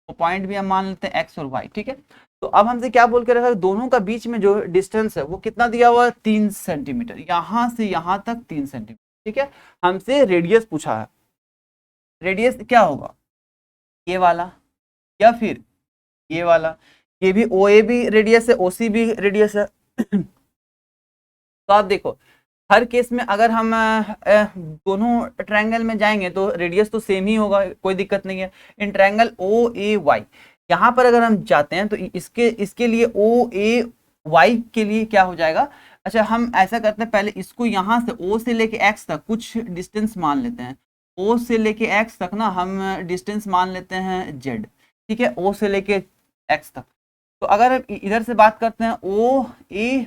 तो पॉइंट भी हम मान लेते हैं X और Y। ठीक है, तो अब हमसे क्या बोल के रखा है, दोनों का बीच में जो डिस्टेंस है वो कितना दिया हुआ है 3 सेंटीमीटर, यहाँ से यहाँ तक 3 सेंटीमीटर। ठीक है, हमसे रेडियस पूछा है, रेडियस क्या होगा ये वाला या फिर ये वाला, ये भी OA भी रेडियस है, OC भी रेडियस है। तो आप देखो हर केस में अगर हम दोनों ट्रायंगल में जाएंगे तो रेडियस तो सेम ही होगा, कोई दिक्कत नहीं है। इन ट्रायंगल OAY यहाँ पर अगर हम जाते हैं तो इसके लिए OAY के लिए क्या हो जाएगा, अच्छा हम ऐसा करते हैं, पहले इसको यहाँ से O से लेके X तक कुछ डिस्टेंस मान लेते हैं, O से लेके X तक ना हम डिस्टेंस मान लेते हैं Z। ठीक है, O से लेके X तक, तो अगर हम इधर से बात करते हैं OAY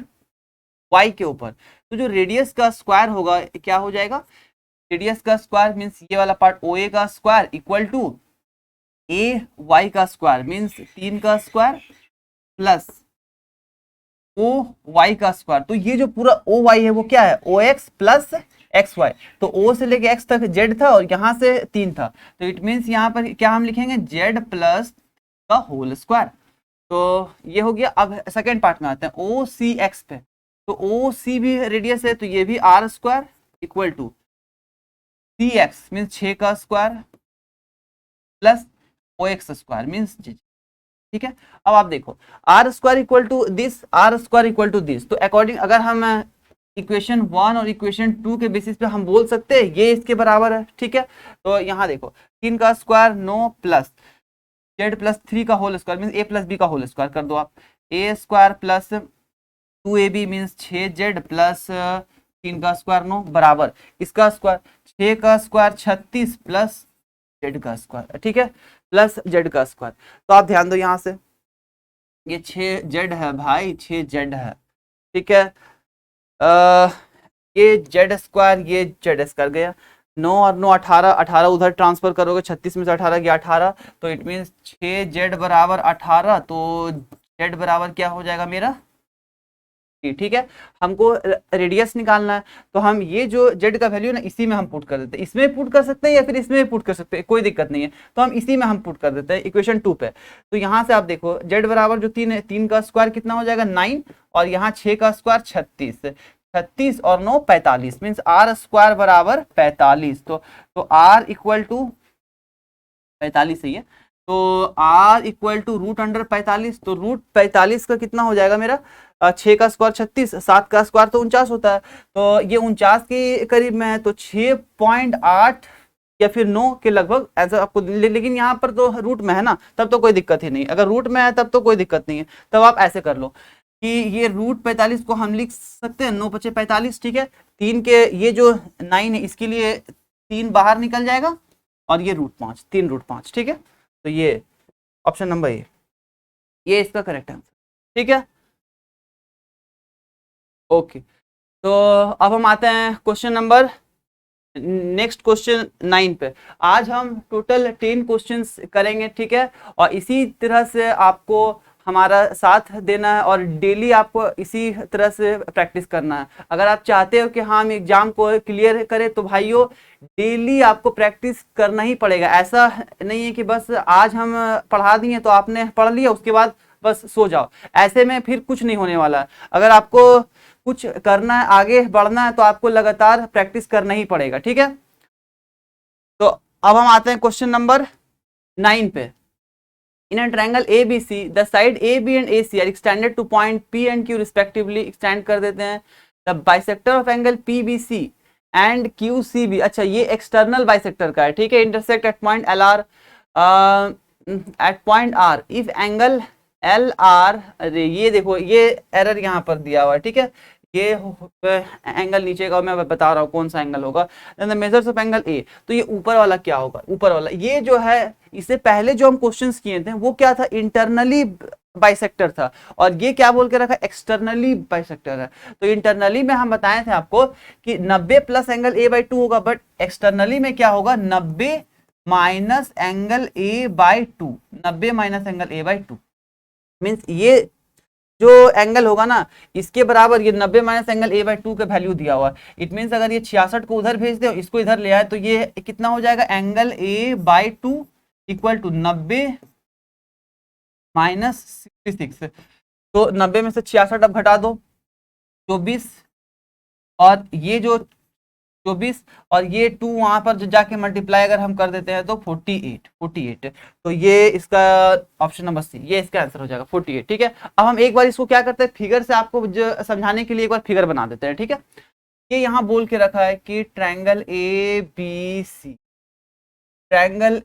के ऊपर, तो जो रेडियस का स्क्वायर होगा क्या हो जाएगा, रेडियस का स्क्वायर मीन्स ये वाला पार्ट OA का स्क्वायर इक्वल टू AY का स्क्वायर मीन्स 3 का स्क्वायर प्लस OY का स्क्वायर। तो ये जो पूरा OY है वो क्या है OX प्लस XY, तो O से लेके X तक Z था और यहाँ से 3 था, तो इट मीन्स यहाँ पर क्या हम लिखेंगे Z प्लस का होल स्क्वायर। तो ये हो गया। अब सेकेंड पार्ट में आते हैं OCX पे, तो OC भी रेडियस है, तो ये भी R square equal to CX means 6 का square plus OX square means J। ठीक है, अब आप देखो R square equal to this, R square equal to this, तो अकॉर्डिंग अगर हम इक्वेशन 1 और इक्वेशन 2 के बेसिस पे हम बोल सकते हैं ये इसके बराबर है। ठीक है, तो यहाँ देखो 3 का स्क्वायर 9 प्लस Z प्लस 3 का whole square means A plus B का होल स्क्वायर कर दो आप, A square plus 2AB means 6Z plus 3 का स्क्वायर 9 बराबर इसका स्क्वायर 6 का स्क्वायर 36 प्लस Z का स्क्वायर। ठीक है, प्लस Z का स्क्वायर। तो आप ध्यान दो यहाँ से ये 6Z है भाई, 6Z है। ठीक है, ये Z स्क्वायर ये Z स्क्वायर गया, 9 और 9 18, 18 उधर ट्रांसफर करोगे, 36 में से 18 गया 18, तो इट मीन्स 6z बराबर 18, तो z बराबर क्या हो जाएगा मेरा, ठीक है। हमको रेडियस निकालना है, तो हम ये जो z का वैल्यू ना इसी में हम पुट कर देते हैं, इसमें पुट कर सकते हैं या फिर इसमें पुट कर सकते हैं, कोई दिक्कत नहीं है, तो हम इसी में हम पुट कर देते हैं इक्वेशन 2 पे। तो यहाँ से आप देखो z बराबर जो 3 है, 3 का स्क्वायर कितना हो जाएगा 9, और यहाँ 6 का स्क्वायर 36, 36 और 9 45, मीन्स आर स्क्वायर बराबर 45। तो r इक्वल टू 45 सही है, तो r equal to root under 45, तो रूट 45 का कितना हो जाएगा मेरा, 6 का स्क्वायर 36, 7 का स्क्वायर तो 49 होता है, तो ये 49 के करीब में है, तो 6.8 या फिर 9 के लगभग ऐसा आपको, लेकिन यहाँ पर तो रूट में है ना, तब तो कोई दिक्कत ही नहीं, अगर रूट में है तब तो कोई दिक्कत नहीं है। तब आप ऐसे कर लो कि ये रूट 45 को हम लिख सकते हैं 9 × 45, ठीक है। 3 के ये जो 9 है इसके लिए 3 बाहर निकल जाएगा, और ये रूट 5, 3 रूट 5, ठीक है। तो ये ऑप्शन नंबर ये इसका करेक्ट आंसर, ठीक है। ओके, तो अब हम आते हैं क्वेश्चन नंबर, नेक्स्ट क्वेश्चन 9 पे। आज हम टोटल 10 क्वेश्चंस करेंगे, ठीक है, और इसी तरह से आपको हमारा साथ देना है, और डेली आपको इसी तरह से प्रैक्टिस करना है। अगर आप चाहते हो कि हाँ हम एग्जाम को क्लियर करें, तो भाइयों डेली आपको प्रैक्टिस करना ही पड़ेगा। ऐसा नहीं है कि बस आज हम पढ़ा दिए तो आपने पढ़ लिया उसके बाद बस सो जाओ, ऐसे में फिर कुछ नहीं होने वाला है। अगर आपको कुछ करना है, आगे बढ़ना है, तो आपको लगातार प्रैक्टिस करना ही पड़ेगा, ठीक है। तो अब हम आते हैं क्वेश्चन नंबर 9 पे। इन a triangle ABC, the side AB and AC are extended to point P and Q respectively, extend कर देते हैं। The bisector of angle PBC and QCB, अच्छा ये एक्सटर्नल बाइसेक्टर का है, ठीक है, intersect at point LR, at point R if angle LR, अरे ये देखो ये एरर यहाँ पर दिया हुआ है, ठीक है, ये एंगल नीचे का मैं बता रहा हूँ कौन सा एंगल होगा। मेजर्स ऑफ एंगल ए, तो ये ऊपर वाला क्या होगा, ऊपर वाला ये जो है, इससे पहले जो हम क्वेश्चंस किए थे वो क्या था, इंटरनली बाइसेक्टर था, और ये क्या बोल के रखा, एक्सटर्नली बाइसेक्टर है। तो इंटरनली में हम बताए थे आपको कि 90 प्लस एंगल a/2 होगा, बट एक्सटर्नली में क्या होगा, 90 minus angle a/2, 90 minus angle a/2, means ये जो एंगल होगा ना इसके बराबर ये 90 माइनस एंगल a/2 का वैल्यू दिया हुआ है। इट मीन्स अगर ये 66 को उधर भेज दे और इसको इधर ले आए, तो ये कितना हो जाएगा, angle a/2 equal to 90 minus 66, तो 90 में से 66 अब घटा दो, 24, और ये जो 24 और ये 2 वहां पर जो जाके मल्टीप्लाई अगर हम कर देते हैं तो 48, तो ये इसका ऑप्शन नंबर सी, ये इसका आंसर हो जाएगा 48, ठीक है। अब हम एक बार इसको क्या करते हैं, फिगर से आपको जो समझाने के लिए एक बार फिगर बना देते हैं, ठीक है। ये यहाँ बोल के रखा है कि ट्रायंगल ABC, ट्रायंगल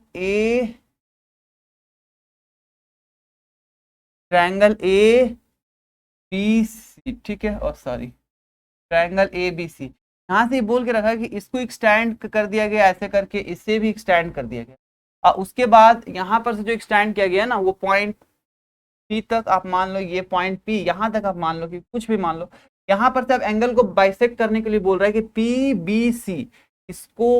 ABC, ठीक है, और सॉरी ट्रायंगल ABC, यहाँ से बोल के रखा है कि इसको एक्सटेंड कर दिया गया ऐसे करके, इससे भी एक्सटेंड कर दिया गया, और उसके बाद यहाँ पर से जो एक्सटेंड किया गया ना वो पॉइंट P तक, आप मान लो ये पॉइंट P यहाँ तक, आप मान लो कि कुछ भी मान लो, यहाँ पर से अब एंगल को बाइसेक्ट करने के लिए बोल रहा है कि PBC इसको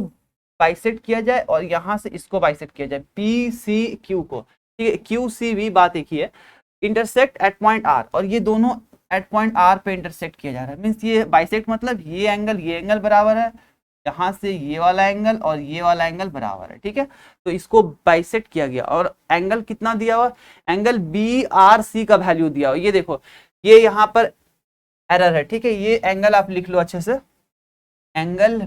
बाइसेक्ट किया जाए और यहाँ से इसको बाइसेक्ट किया जाए PCQ को, ठीक है, QCB बात एक ही है, इंटरसेक्ट एट पॉइंट R, और ये दोनों एट पॉइंट R पे इंटरसेक्ट किया जा रहा है। मीन्स ये बाइसेक्ट मतलब ये एंगल बराबर है, यहाँ से ये वाला एंगल और ये वाला एंगल बराबर है, ठीक है। तो इसको बाइसेक्ट किया गया, और एंगल कितना दिया हुआ, एंगल BRC का वैल्यू दिया हुआ, ये देखो ये यहाँ पर एरर है, ठीक है, ये एंगल आप लिख लो अच्छे से, एंगल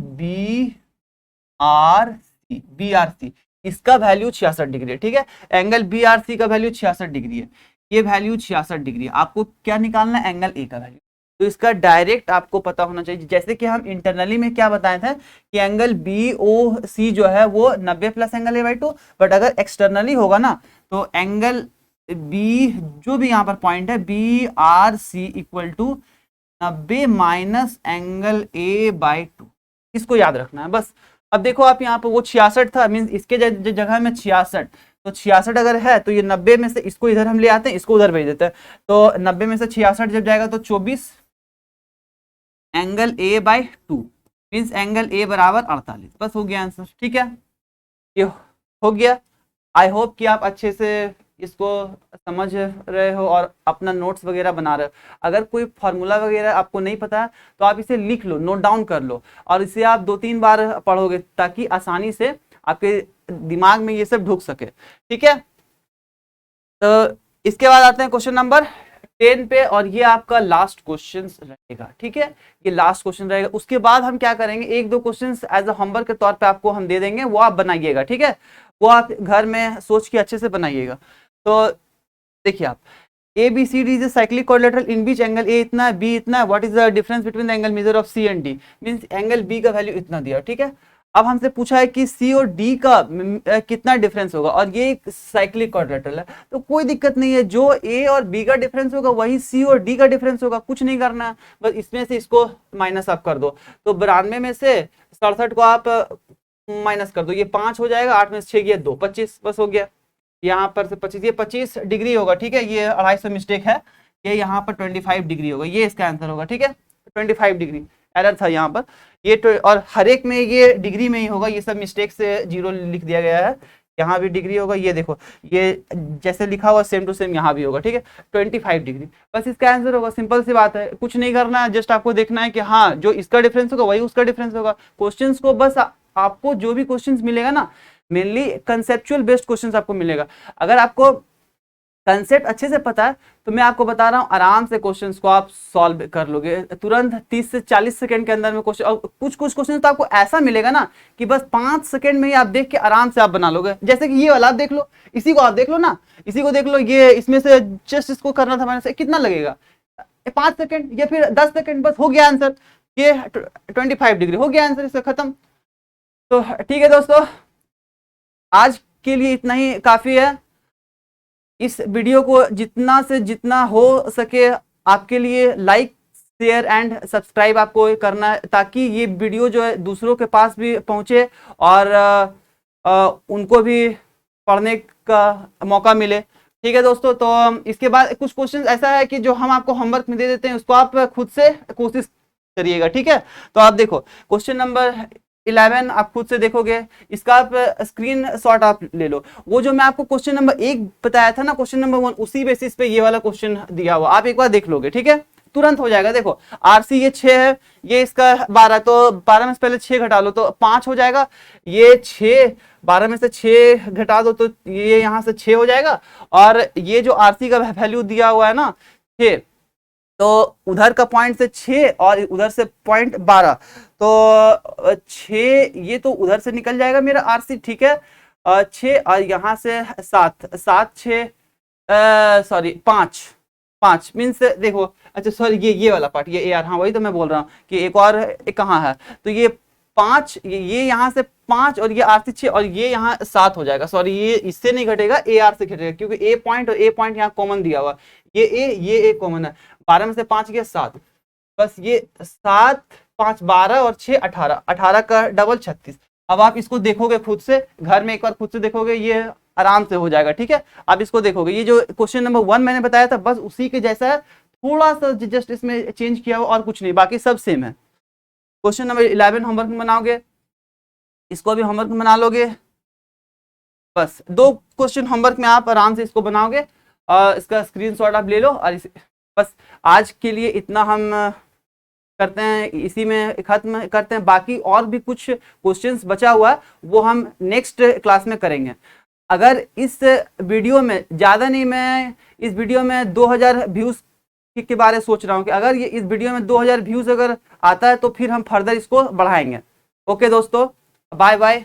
BRC इसका वैल्यू 66 डिग्री है, ठीक है, एंगल BRC का वैल्यू 66 डिग्री है, ये वैल्यू 66 डिग्री है। आपको क्या निकालना है, एंगल ए का वैल्यू, तो इसका डायरेक्ट आपको पता होना चाहिए। जैसे कि हम इंटरनली में क्या बताए थे कि एंगल BOC जो है वो 90 प्लस एंगल a/2, बट अगर एक्सटर्नली होगा ना तो एंगल B जो भी यहाँ पर पॉइंट है BRC equal to 90 minus angle a/2, इसको याद रखना है बस। अब देखो आप यहाँ पर वो 66 था, मीन्स इसके जगह में 66, तो 66 अगर है तो ये 90 में से इसको इधर हम ले आते हैं, इसको उधर भेज देते हैं, तो 90 में से 66 जब जाएगा तो 24 angle a/2, means angle A बराबर 48। बस हो गया आंसर, ठीक है, ये हो गया। आई होप कि आप अच्छे से इसको समझ रहे हो और अपना नोट्स वगैरह बना रहे हो। अगर कोई फार्मूला वगैरह आपको नहीं पता है तो आप इसे लिख लो, नोट डाउन कर लो, और इसे आप 2-3 बार पढ़ोगे ताकि आसानी से आपके दिमाग में ये सब ढुक सके, ठीक है। तो इसके बाद आते हैं क्वेश्चन नंबर 10 पे, और ये आपका लास्ट क्वेश्चन रहेगा, ठीक है, ये लास्ट क्वेश्चन रहेगा। उसके बाद हम क्या करेंगे, 1-2 क्वेश्चन एज अ होमवर्क के तौर पे आपको हम दे देंगे, वो आप बनाइएगा, ठीक है, वो आप घर में सोच के अच्छे से बनाइएगा। तो देखिए आप, A B C D is cyclic quadrilateral in which angle A इतना है, बी इतना है, what is the difference between the angle measure of C and D, means angle B का वैल्यू इतना दिया, ठीक है। अब हमसे पूछा है कि सी और डी का कितना डिफरेंस होगा, और ये एक साइक्लिक क्वाड्रिलेटरल है, तो कोई दिक्कत नहीं है, जो ए और बी का डिफरेंस होगा वही सी और डी का डिफरेंस होगा, कुछ नहीं करना है, बस इसमें से इसको माइनस आप कर दो। तो 92 में से 67 को आप माइनस कर दो, ये 5 हो जाएगा, 8 में से 6 ये 2, 25, बस हो गया। यहाँ पर से 25, ये 25 डिग्री होगा, ठीक है, ये 250 मिस्टेक है, ये यहाँ पर 25 डिग्री होगा, ये इसका आंसर होगा, ठीक है, 25 डिग्री एरर था यहाँ पर, ये और हर एक में ये डिग्री में ही होगा, ये सब मिस्टेक से 0 लिख दिया गया है, यहाँ भी डिग्री होगा, ये देखो ये जैसे लिखा हुआ सेम टू सेम यहाँ भी होगा, ठीक है, 25 डिग्री, बस इसका आंसर होगा। सिंपल सी बात है, कुछ नहीं करना है, जस्ट आपको देखना है कि हाँ जो इसका डिफरेंस होगा वही उसका डिफरेंस होगा। क्वेश्चंस को बस आपको जो भी क्वेश्चंस मिलेगा ना, मेनली कंसेप्चुअल बेस्ड क्वेश्चंस आपको मिलेगा। अगर आपको कंसेप्ट अच्छे से पता है तो मैं आपको बता रहा हूँ, आराम से क्वेश्चंस को आप सॉल्व कर लोगे तुरंत 30 से 40 सेकंड के अंदर में क्वेश्चन। और कुछ क्वेश्चन तो आपको ऐसा मिलेगा ना कि बस 5 सेकंड में ही आप देख के आराम से आप बना लोगे। जैसे कि ये वाला आप देख लो, इसी को आप देख लो ना, इसी को देख लो, ये इसमें से जस्ट इसको करना था मैंने से, कितना लगेगा 5 सेकंड या फिर 10 सेकंड, बस हो गया आंसर। ये 25 डिग्री हो गया आंसर, इससे खत्म। तो ठीक है दोस्तों, आज के लिए इतना ही काफी है। इस वीडियो को जितना से जितना हो सके आपके लिए लाइक शेयर एंड सब्सक्राइब आपको करना है, ताकि ये वीडियो जो है दूसरों के पास भी पहुंचे और उनको भी पढ़ने का मौका मिले। ठीक है दोस्तों, तो इसके बाद कुछ क्वेश्चन ऐसा है कि जो हम आपको होमवर्क में दे देते हैं, उसको आप खुद से कोशिश करिएगा। ठीक है, तो आप देखो क्वेश्चन नंबर 11 आप खुद से देखोगे, इसका आप स्क्रीन शॉट आप ले लो। वो जो मैं आपको क्वेश्चन नंबर 1 बताया था ना, क्वेश्चन नंबर 1, उसी बेसिस पे ये वाला क्वेश्चन दिया हुआ, आप एक बार देख लोगे। ठीक है, तुरंत हो जाएगा। देखो आरसी ये 6 है, ये इसका 12, तो 12 में से पहले 6 घटा लो तो 5 हो जाएगा। ये 6, 12 में से 6 घटा दो तो ये यहाँ से 6 हो जाएगा। और ये जो आरसी का वैल्यू दिया हुआ है ना 6, तो उधर का पॉइंट से 6 और उधर से पॉइंट 12, तो 6 ये तो उधर से निकल जाएगा मेरा आरसी। ठीक है, 6 और यहाँ से 7, 7 6 सॉरी 5 मीन्स देखो, अच्छा सॉरी ये वाला पार्ट, ये यार, हाँ वही तो मैं बोल रहा हूँ कि एक और कहाँ है, तो ये 5, ये यहाँ से 5 और ये आर से 6 और ये यहाँ 7 हो जाएगा। सॉरी ये इससे नहीं घटेगा, ए आर से घटेगा, क्योंकि ए पॉइंट और ए पॉइंट यहाँ कॉमन दिया हुआ, ये ए कॉमन है। 12 में से 5 गया 7, बस ये 7 5 12 और 6 18, 18 का डबल 36। अब आप इसको देखोगे खुद से, घर में एक बार खुद से देखोगे, ये आराम से हो जाएगा। ठीक है, आप इसको देखोगे, ये जो क्वेश्चन नंबर 1 मैंने बताया था बस उसी के जैसा है, थोड़ा सा जस्ट इसमें चेंज किया हुआ और कुछ नहीं, बाकी सब सेम है। क्वेश्चन नंबर 11 होमवर्क में बनाओगे, इसको भी होमवर्क में बना लोगे, बस 2 क्वेश्चन होमवर्क में आप आराम से इसको बनाओगे और इसका स्क्रीनशॉट आप ले लो। और बस आज के लिए इतना हम करते हैं, इसी में खत्म करते हैं। बाकी और भी कुछ क्वेश्चंस बचा हुआ है वो हम नेक्स्ट क्लास में करेंगे। अगर इस वीडियो में ज़्यादा नहीं, मैं इस वीडियो में 2000 व्यूज़ के बारे में सोच रहा हूँ कि अगर ये इस वीडियो में 2000 व्यूज़ अगर आता है तो फिर हम फर्दर इसको बढ़ाएंगे। ओके दोस्तों, बाय बाय।